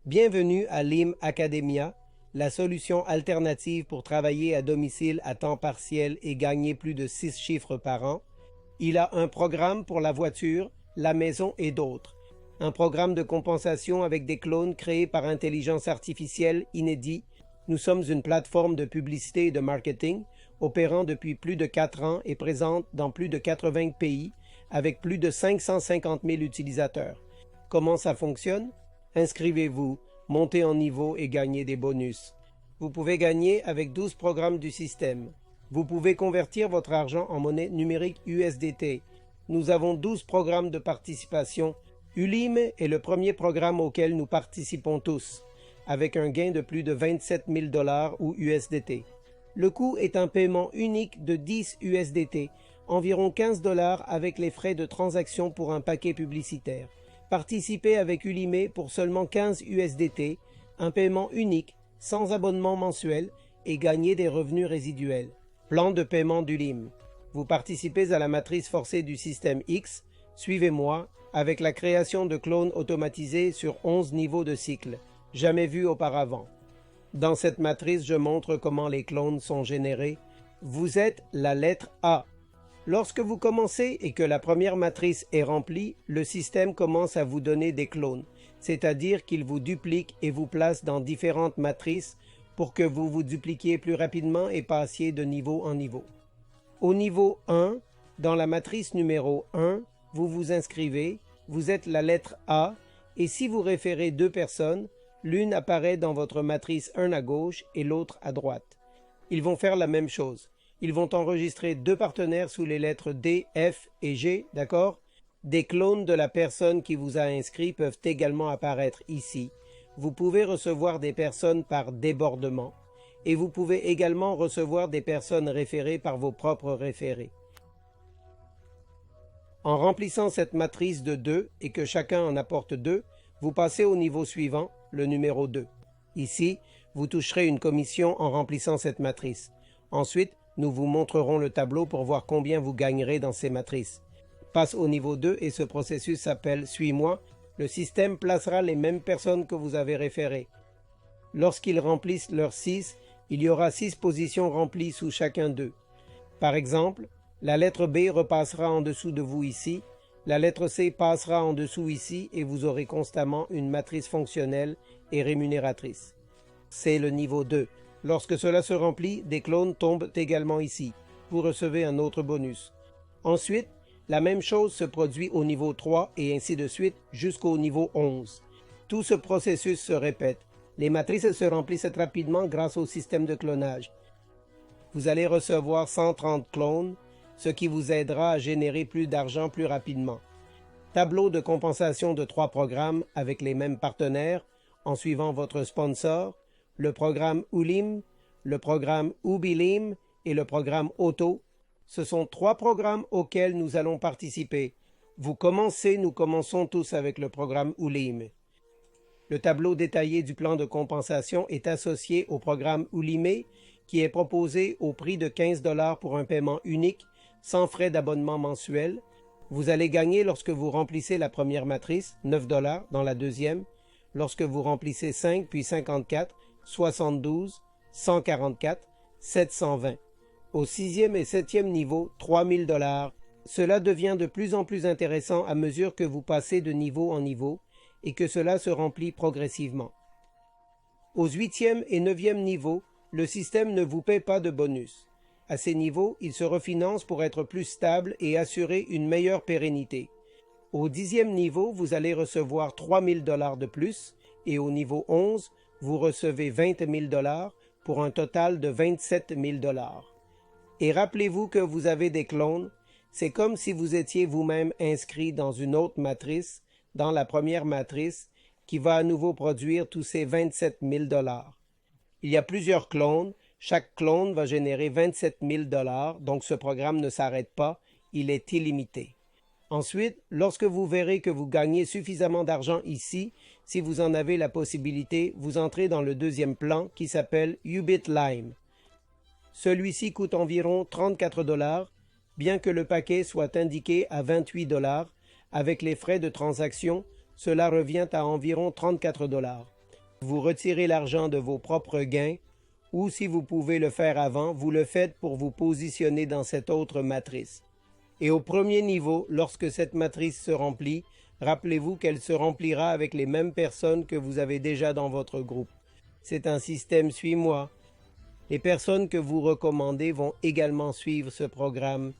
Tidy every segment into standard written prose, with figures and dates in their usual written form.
Bienvenue à LIM Academia, la solution alternative pour travailler à domicile à temps partiel et gagner plus de 6 chiffres par an. Il a un programme pour la voiture, la maison et d'autres. Un programme de compensation avec des clones créés par intelligence artificielle inédit. Nous sommes une plateforme de publicité et de marketing opérant depuis plus de 4 ans et présente dans plus de 80 pays avec plus de 550 000 utilisateurs. Comment ça fonctionne? Inscrivez-vous, montez en niveau et gagnez des bonus. Vous pouvez gagner avec 12 programmes du système. Vous pouvez convertir votre argent en monnaie numérique USDT. Nous avons 12 programmes de participation. Ulim est le premier programme auquel nous participons tous, avec un gain de plus de 27 000 $ ou USDT. Le coût est un paiement unique de 10 USDT, environ 15 $ avec les frais de transaction pour un paquet publicitaire. Participez avec Ulimé pour seulement 15 USDT, un paiement unique, sans abonnement mensuel et gagnez des revenus résiduels. Plan de paiement d'Ulim. Vous participez à la matrice forcée du système X, suivez-moi, avec la création de clones automatisés sur 11 niveaux de cycle, jamais vus auparavant. Dans cette matrice, je montre comment les clones sont générés. Vous êtes la lettre A. Lorsque vous commencez et que la première matrice est remplie, le système commence à vous donner des clones, c'est-à-dire qu'il vous duplique et vous place dans différentes matrices pour que vous vous dupliquiez plus rapidement et passiez de niveau en niveau. Au niveau 1, dans la matrice numéro 1, vous vous inscrivez, vous êtes la lettre A, et si vous référez deux personnes, l'une apparaît dans votre matrice 1 à gauche et l'autre à droite. Ils vont faire la même chose. Ils vont enregistrer deux partenaires sous les lettres D, F et G, d'accord? Des clones de la personne qui vous a inscrit peuvent également apparaître ici. Vous pouvez recevoir des personnes par débordement et vous pouvez également recevoir des personnes référées par vos propres référés. En remplissant cette matrice de 2 et que chacun en apporte 2, vous passez au niveau suivant, le numéro 2. Ici, vous toucherez une commission en remplissant cette matrice. Ensuite, nous vous montrerons le tableau pour voir combien vous gagnerez dans ces matrices. Passe au niveau 2 et ce processus s'appelle « Suis-moi ». Le système placera les mêmes personnes que vous avez référées. Lorsqu'ils remplissent leurs 6, il y aura 6 positions remplies sous chacun d'eux. Par exemple, la lettre B repassera en dessous de vous ici, la lettre C passera en dessous ici et vous aurez constamment une matrice fonctionnelle et rémunératrice. C'est le niveau 2. Lorsque cela se remplit, des clones tombent également ici. Vous recevez un autre bonus. Ensuite, la même chose se produit au niveau 3 et ainsi de suite jusqu'au niveau 11. Tout ce processus se répète. Les matrices se remplissent rapidement grâce au système de clonage. Vous allez recevoir 130 clones, ce qui vous aidera à générer plus d'argent plus rapidement. Tableau de compensation de 3 programmes avec les mêmes partenaires en suivant votre sponsor, le programme Ulim, le programme Ubilim et le programme Auto. Ce sont 3 programmes auxquels nous allons participer. Vous commencez, nous commençons tous avec le programme Ulim. Le tableau détaillé du plan de compensation est associé au programme Ulimé qui est proposé au prix de 15 $ pour un paiement unique, sans frais d'abonnement mensuel. Vous allez gagner lorsque vous remplissez la première matrice, 9 $ dans la deuxième, lorsque vous remplissez 5 puis 54, 72, 144, 720. Au 6e et 7e niveau, 3 000 $. Cela devient de plus en plus intéressant à mesure que vous passez de niveau en niveau et que cela se remplit progressivement. Aux 8e et 9e niveaux, le système ne vous paie pas de bonus. À ces niveaux, il se refinance pour être plus stable et assurer une meilleure pérennité. Au 10e niveau, vous allez recevoir 3 000 $ de plus et au niveau 11, vous recevez 20 000 $ pour un total de 27 000 $. Et rappelez-vous que vous avez des clones, c'est comme si vous étiez vous-même inscrit dans une autre matrice, dans la première matrice, qui va à nouveau produire tous ces 27 000 $. Il y a plusieurs clones, chaque clone va générer 27 000 $, donc ce programme ne s'arrête pas, il est illimité. Ensuite, lorsque vous verrez que vous gagnez suffisamment d'argent ici, si vous en avez la possibilité, vous entrez dans le deuxième plan qui s'appelle UBitLime. Celui-ci coûte environ 34 $, bien que le paquet soit indiqué à 28 $. Avec les frais de transaction, cela revient à environ 34 $. vous retirez l'argent de vos propres gains, ou si vous pouvez le faire avant, vous le faites pour vous positionner dans cette autre matrice. Et au premier niveau, lorsque cette matrice se remplit, rappelez-vous qu'elle se remplira avec les mêmes personnes que vous avez déjà dans votre groupe. C'est un système suis-moi. Les personnes que vous recommandez vont également suivre ce programme.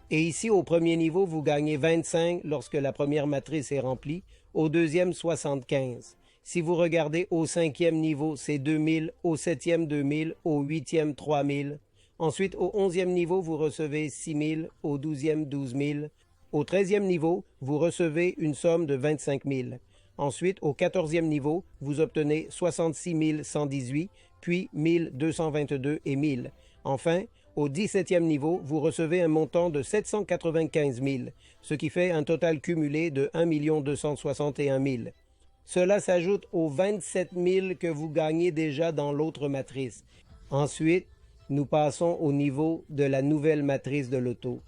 Et ici, au premier niveau, vous gagnez 25 lorsque la première matrice est remplie, au deuxième 75. Si vous regardez au cinquième niveau, c'est 2000, au septième 2000, au huitième 3000. Ensuite, au 11e niveau, vous recevez 6 000, au 12e 12 000. Au 13e niveau, vous recevez une somme de 25 000. Ensuite, au 14e niveau, vous obtenez 66 118, puis 1222 et 1000. Enfin, au 17e niveau, vous recevez un montant de 795 000, ce qui fait un total cumulé de 1 261 000. Cela s'ajoute aux 27 000 que vous gagnez déjà dans l'autre matrice. Ensuite, nous passons au niveau de la nouvelle matrice de l'auto.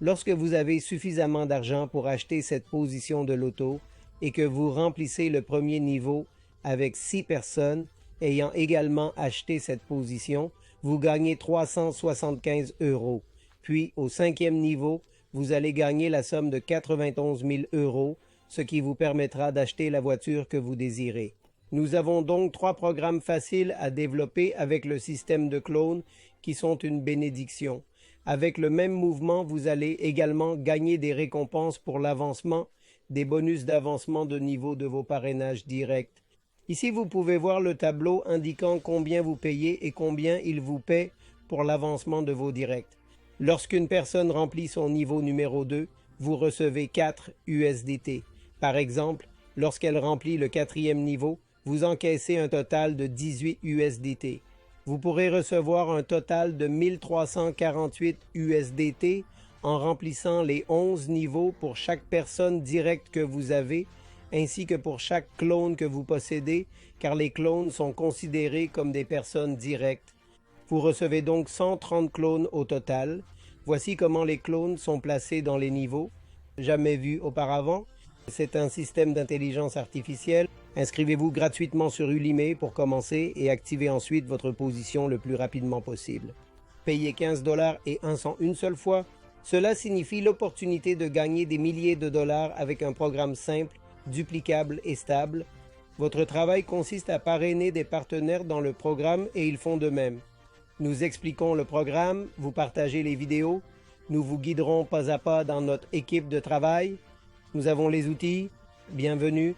Lorsque vous avez suffisamment d'argent pour acheter cette position de l'auto et que vous remplissez le premier niveau avec 6 personnes ayant également acheté cette position, vous gagnez 375 €. Puis au 5e niveau, vous allez gagner la somme de 91 000 €, ce qui vous permettra d'acheter la voiture que vous désirez. Nous avons donc 3 programmes faciles à développer avec le système de clones qui sont une bénédiction. Avec le même mouvement, vous allez également gagner des récompenses pour l'avancement, des bonus d'avancement de niveau de vos parrainages directs. Ici, vous pouvez voir le tableau indiquant combien vous payez et combien il vous paie pour l'avancement de vos directs. Lorsqu'une personne remplit son niveau numéro 2, vous recevez 4 USDT. Par exemple, lorsqu'elle remplit le 4e niveau, vous encaissez un total de 18 USDT. Vous pourrez recevoir un total de 1348 USDT en remplissant les 11 niveaux pour chaque personne directe que vous avez, ainsi que pour chaque clone que vous possédez, car les clones sont considérés comme des personnes directes. Vous recevez donc 130 clones au total. Voici comment les clones sont placés dans les niveaux. Jamais vu auparavant. C'est un système d'intelligence artificielle. Inscrivez-vous gratuitement sur Udemy pour commencer et activez ensuite votre position le plus rapidement possible. Payez 15 $ et 1 cent une seule fois. Cela signifie l'opportunité de gagner des milliers de dollars avec un programme simple, duplicable et stable. Votre travail consiste à parrainer des partenaires dans le programme et ils font de même. Nous expliquons le programme, vous partagez les vidéos, nous vous guiderons pas à pas dans notre équipe de travail. Nous avons les outils. Bienvenue.